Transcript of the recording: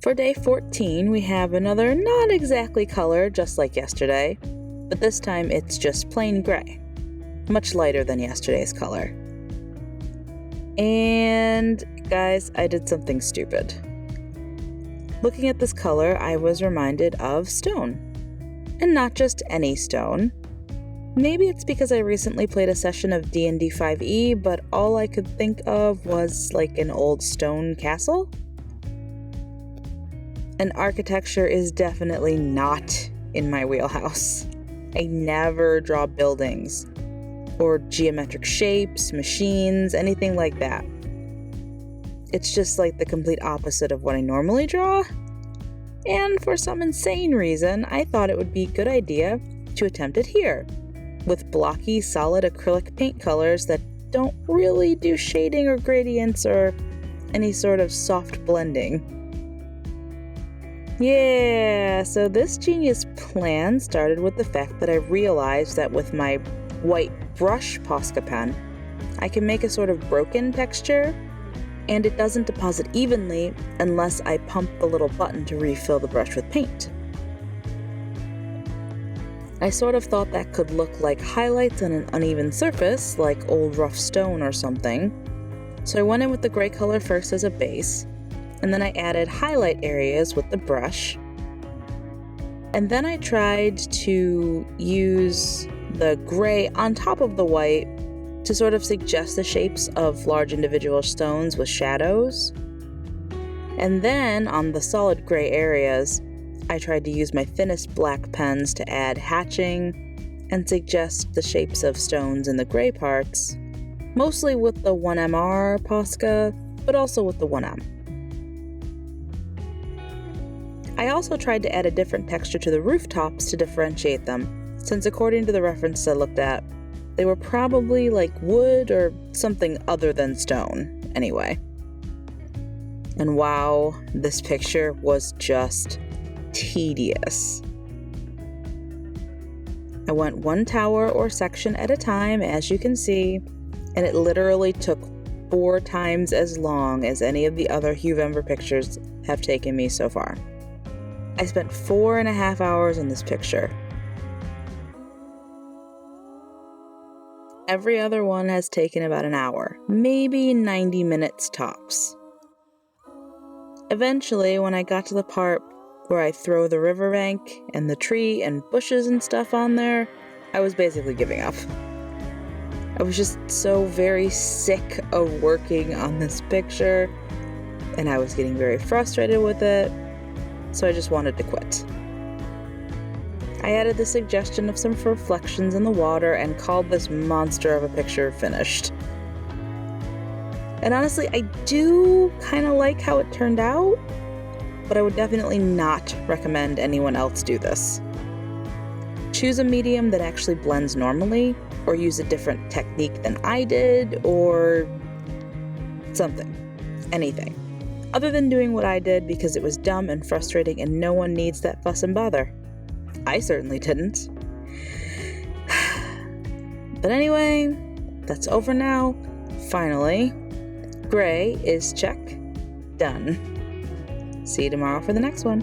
For day 14, we have another not exactly color, just like yesterday, but this time it's just plain gray, much lighter than yesterday's color. And guys, I did something stupid. Looking at this color, I was reminded of stone. And not just any stone. Maybe it's because I recently played a session of D&D 5e, but all I could think of was like an old stone castle. And architecture is definitely not in my wheelhouse. I never draw buildings, or geometric shapes, machines, anything like that. It's just like the complete opposite of what I normally draw. And for some insane reason, I thought it would be a good idea to attempt it here, with blocky, solid acrylic paint colors that don't really do shading or gradients or any sort of soft blending. Yeah, so this genius plan started with the fact that I realized that with my white brush Posca pen, I can make a sort of broken texture, and it doesn't deposit evenly unless I pump the little button to refill the brush with paint. I sort of thought that could look like highlights on an uneven surface, like old rough stone or something, so I went in with the gray color first as a base, and then I added highlight areas with the brush. And then I tried to use the gray on top of the white to sort of suggest the shapes of large individual stones with shadows. And then on the solid gray areas, I tried to use my thinnest black pens to add hatching and suggest the shapes of stones in the gray parts, mostly with the 1MR Posca, but also with the 1M. I also tried to add a different texture to the rooftops to differentiate them, since according to the reference I looked at, they were probably like wood or something other than stone, anyway. And wow, this picture was just tedious. I went one tower or section at a time, as you can see, and it literally took 4 times as long as any of the other Hue-vember pictures have taken me so far. I spent 4.5 hours on this picture. Every other one has taken about an hour, maybe 90 minutes tops. Eventually, when I got to the part where I throw the riverbank and the tree and bushes and stuff on there, I was basically giving up. I was just so very sick of working on this picture, and I was getting very frustrated with it, so I just wanted to quit. I added the suggestion of some reflections in the water and called this monster of a picture finished. And honestly, I do kind of like how it turned out, but I would definitely not recommend anyone else do this. Choose a medium that actually blends normally, or use a different technique than I did, or something. Anything. Other than doing what I did because it was dumb and frustrating and no one needs that fuss and bother. I certainly didn't. But anyway, that's over now. Finally, gray is check. Done. See you tomorrow for the next one.